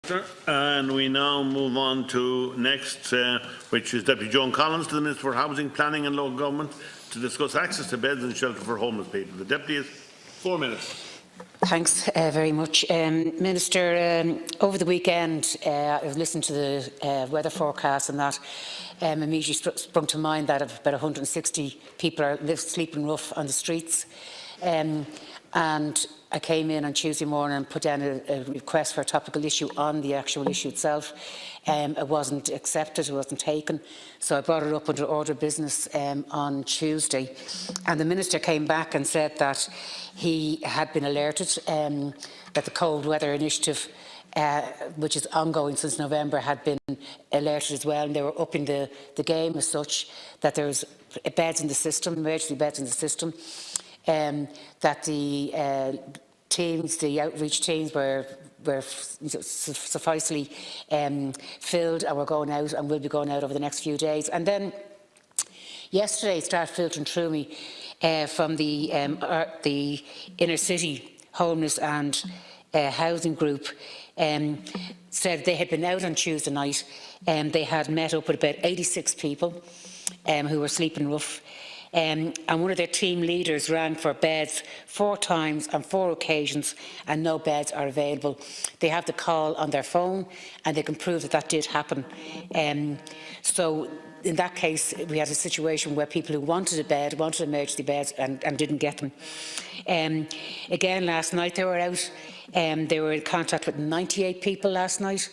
Minister. And we now move on to next, which is Deputy Joan Collins to the Minister for Housing, Planning and Local Government to discuss access to beds and shelter for homeless people. The Deputy is 4 minutes. Thanks very much. Minister, over the weekend I've listened to the weather forecast, and that immediately sprung to mind that about 160 people are sleeping rough on the streets. And I came in on Tuesday morning and put down a request for a topical issue on the actual issue itself. It wasn't accepted, it wasn't taken, so I brought it up under order of business on Tuesday. And the Minister came back and said that he had been alerted that the Cold Weather Initiative, which is ongoing since November, had been alerted as well, and they were upping the game as such, that there's beds in the system, emergency beds in the system. That the teams, the outreach teams were sufficiently filled and were going out and will be going out over the next few days. And then yesterday it started filtering through me from the inner city homeless and housing group. Said they had been out on Tuesday night and they had met up with about 86 people who were sleeping rough. And one of their team leaders rang for beds 4 times on 4 occasions, and no beds are available. They have the call on their phone and they can prove that that did happen. So in that case, we had a situation where people who wanted a bed, wanted emergency beds, and didn't get them. Again, last night they were out. They were in contact with 98 people last night,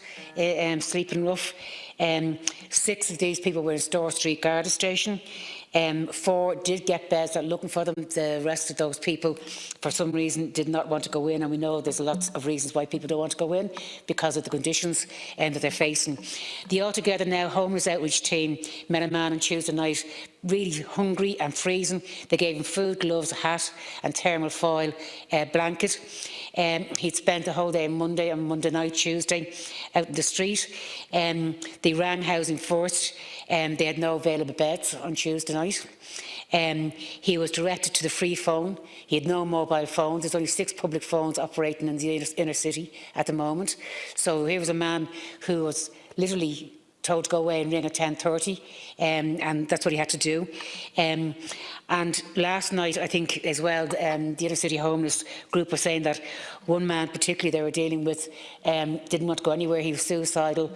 sleeping rough. 6 of these people were in Store Street Garda Station. 4 did get beds, that are looking for them. The rest of those people, for some reason, did not want to go in, and we know there's lots of reasons why people don't want to go in, because of the conditions that they're facing. The Altogether Now homeless outreach team met a man on Tuesday night, really hungry and freezing. They gave him food, gloves, a hat and thermal foil blanket. He'd spent the whole day on Monday night, Tuesday, out in the street. They rang housing first. They had no available beds on Tuesday night. He was directed to the free phone. He had no mobile phone. There's only 6 public phones operating in the inner city at the moment. So here was a man who was literally told to go away and ring at 10:30, and that's what he had to do. And last night, I think as well, the inner city homeless group was saying that one man particularly they were dealing with didn't want to go anywhere. He was suicidal.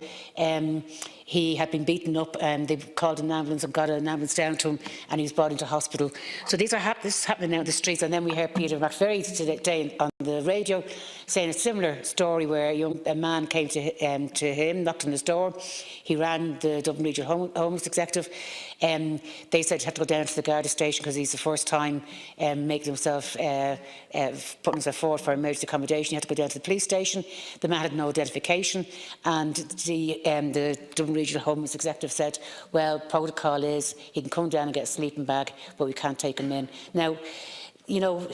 He had been beaten up, and they called an ambulance and got an ambulance down to him, and he was brought into hospital. So this is happening now in the streets. And then we heard Peter McVerry today on the radio saying a similar story where a man came to him, knocked on his door. He rang the Dublin Regional Homeless Executive. They said he had to go down to the Garda station because he's the first time making himself, putting himself forward for emergency accommodation. He had to go down to the police station. The man had no identification, and the Dublin Regional Homeless Executive said, well, protocol is he can come down and get a sleeping bag, but we can't take him in. Now, you know,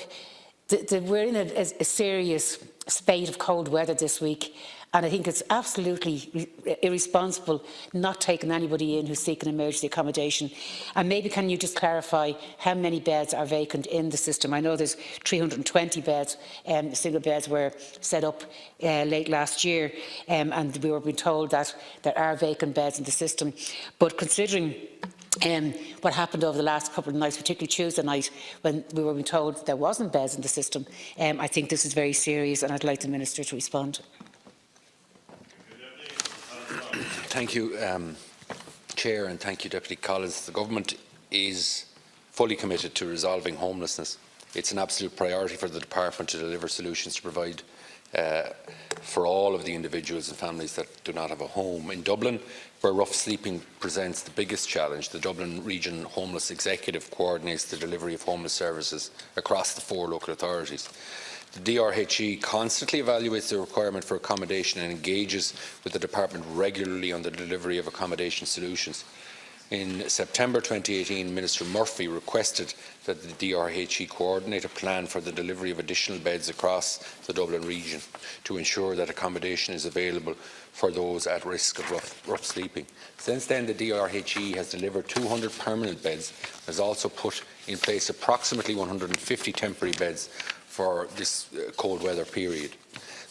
we're in a serious spate of cold weather this week, and I think it's absolutely irresponsible not taking anybody in who's seeking emergency accommodation. And maybe can you just clarify how many beds are vacant in the system? I know there's 320 beds, single beds were set up late last year, and we were being told that there are vacant beds in the system. But considering what happened over the last couple of nights, particularly Tuesday night, when we were being told there wasn't beds in the system, I think this is very serious, and I'd like the Minister to respond. Thank you, Chair, and thank you, Deputy Collins. The Government is fully committed to resolving homelessness. It's an absolute priority for the Department to deliver solutions to provide for all of the individuals and families that do not have a home. In Dublin, where rough sleeping presents the biggest challenge, the Dublin Region Homeless Executive coordinates the delivery of homeless services across the 4 local authorities. The DRHE constantly evaluates the requirement for accommodation and engages with the Department regularly on the delivery of accommodation solutions. In September 2018, Minister Murphy requested that the DRHE coordinate a plan for the delivery of additional beds across the Dublin region to ensure that accommodation is available for those at risk of rough sleeping. Since then, the DRHE has delivered 200 permanent beds and has also put in place approximately 150 temporary beds for this cold weather period.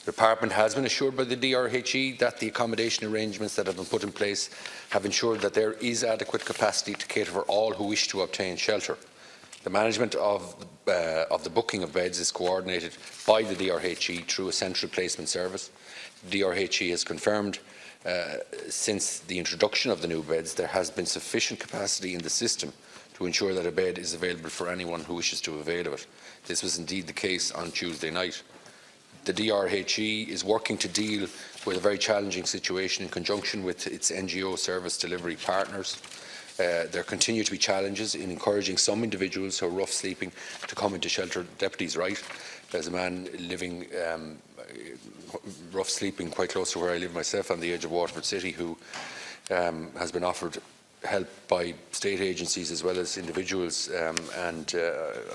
The Department has been assured by the DRHE that the accommodation arrangements that have been put in place have ensured that there is adequate capacity to cater for all who wish to obtain shelter. The management of the booking of beds is coordinated by the DRHE through a central placement service. The DRHE has confirmed since the introduction of the new beds there has been sufficient capacity in the system to ensure that a bed is available for anyone who wishes to avail of it. This was indeed the case on Tuesday night. The DRHE is working to deal with a very challenging situation in conjunction with its NGO service delivery partners. There continue to be challenges in encouraging some individuals who are rough sleeping to come into shelter. Deputy's right. There's a man living rough sleeping quite close to where I live myself on the edge of Waterford City who has been offered help by state agencies as well as individuals, and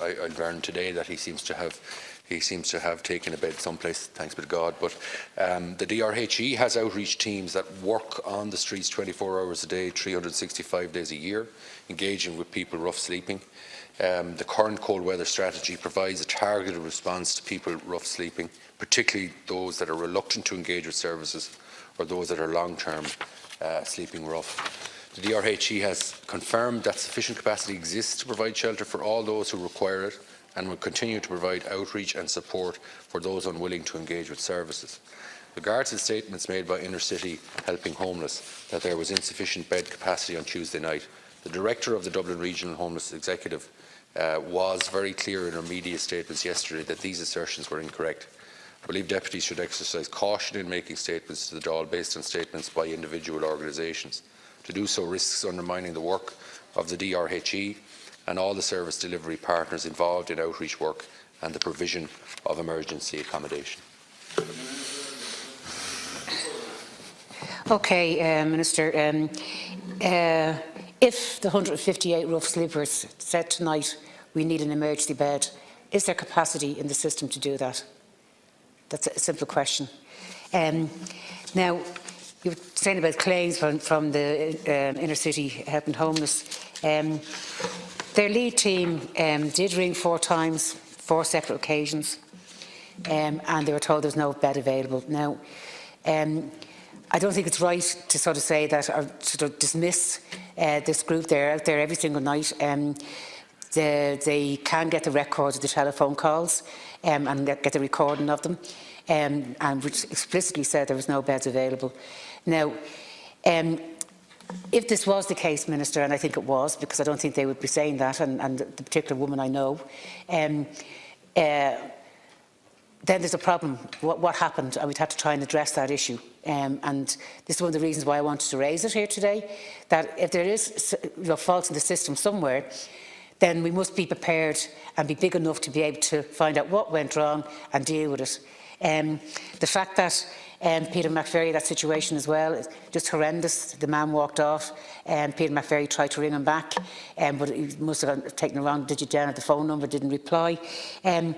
I learned today that he seems to have taken a bed someplace, thanks be to God. But the DRHE has outreach teams that work on the streets 24 hours a day, 365 days a year, engaging with people rough sleeping. The current cold weather strategy provides a targeted response to people rough sleeping, particularly those that are reluctant to engage with services or those that are long-term sleeping rough. The DRHE has confirmed that sufficient capacity exists to provide shelter for all those who require it and will continue to provide outreach and support for those unwilling to engage with services. With regard to the statements made by Inner City Helping Homeless that there was insufficient bed capacity on Tuesday night, the Director of the Dublin Regional Homeless Executive was very clear in her media statements yesterday that these assertions were incorrect. I believe deputies should exercise caution in making statements to the Dáil based on statements by individual organisations. To do so risks undermining the work of the DRHE and all the service delivery partners involved in outreach work and the provision of emergency accommodation. Okay, Minister. If the 158 rough sleepers said tonight we need an emergency bed, is there capacity in the system to do that? That's a simple question. Now, you were saying about claims from the Inner City Helping Homeless. Their lead team did ring 4 times, 4 separate occasions, and they were told there's no bed available. Now, I don't think it's right to sort of say that or sort of dismiss this group. They're out there every single night. They can get the records of the telephone calls and get the recording of them, and which explicitly said there was no beds available. Now, if this was the case, Minister, and I think it was, because I don't think they would be saying that, and the particular woman I know, then there's a problem. What happened? And we'd have to try and address that issue. And this is one of the reasons why I wanted to raise it here today, that if there is faults in the system somewhere, then we must be prepared and be big enough to be able to find out what went wrong and deal with it. The fact that Peter McVerry, that situation as well, is just horrendous. The man walked off, and Peter McVerry tried to ring him back, but he must have taken the wrong digit down at the phone number, didn't reply. In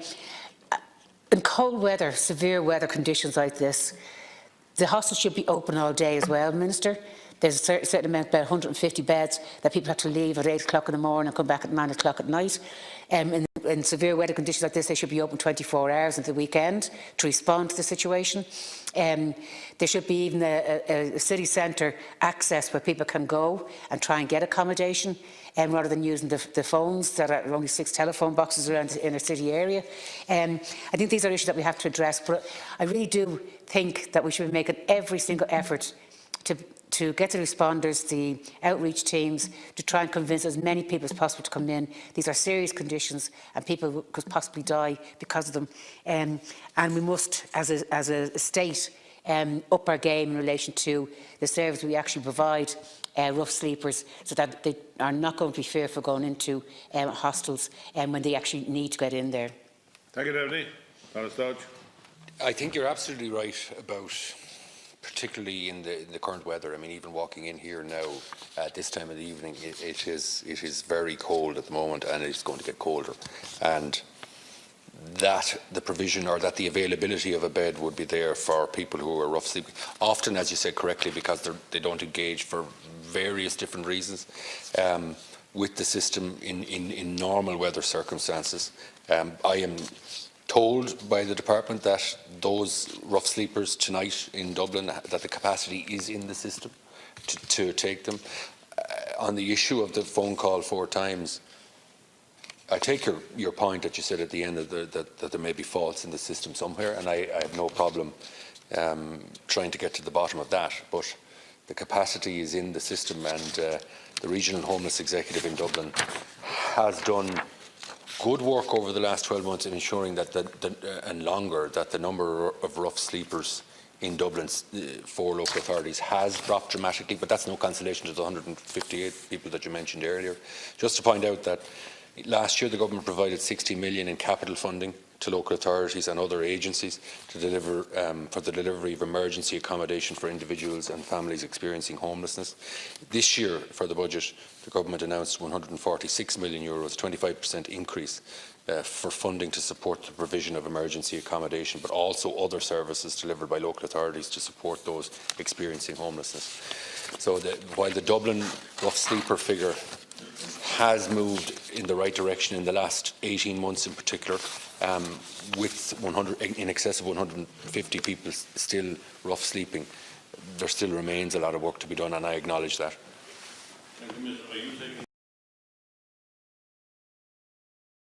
cold weather, severe weather conditions like this, the hostels should be open all day as well, Minister. There's a certain amount, about 150 beds, that people have to leave at 8 o'clock in the morning and come back at 9 o'clock at night. In severe weather conditions like this, they should be open 24 hours into the weekend to respond to the situation. There should be even a city centre access where people can go and try and get accommodation, rather than using the phones that are only 6 telephone boxes around the inner city area. I think these are issues that we have to address, but I really do think that we should be making every single effort to get the responders, the outreach teams, to try and convince as many people as possible to come in. These are serious conditions and people could possibly die because of them. And we must, as a state, up our game in relation to the service we actually provide rough sleepers, so that they are not going to be fearful going into hostels when they actually need to get in there. Thank you, Deputy. I think you're absolutely right about, particularly in the current weather. I mean, even walking in here now at this time of the evening, it is very cold at the moment, and it's going to get colder. And that the provision or that the availability of a bed would be there for people who are rough sleeping. Often, as you said correctly, because they don't engage for various different reasons with the system in normal weather circumstances. I am told by the department that those rough sleepers tonight in Dublin, that the capacity is in the system to take them. On the issue of the phone call 4 times, I take your point that you said at the end that there may be faults in the system somewhere, and I have no problem trying to get to the bottom of that. But the capacity is in the system, and the Regional Homeless Executive in Dublin has done good work over the last 12 months in ensuring that and longer that the number of rough sleepers in Dublin for local authorities has dropped dramatically, but that's no consolation to the 158 people that you mentioned earlier. Just to point out that last year the government provided 60 million in capital funding to local authorities and other agencies to deliver for the delivery of emergency accommodation for individuals and families experiencing homelessness. This year, for the budget, the government announced 146 million euros, 25% increase for funding to support the provision of emergency accommodation, but also other services delivered by local authorities to support those experiencing homelessness. So while the Dublin rough sleeper figure has moved in the right direction in the last 18 months in particular, with in excess of 150 people still rough sleeping, there still remains a lot of work to be done, and I acknowledge that.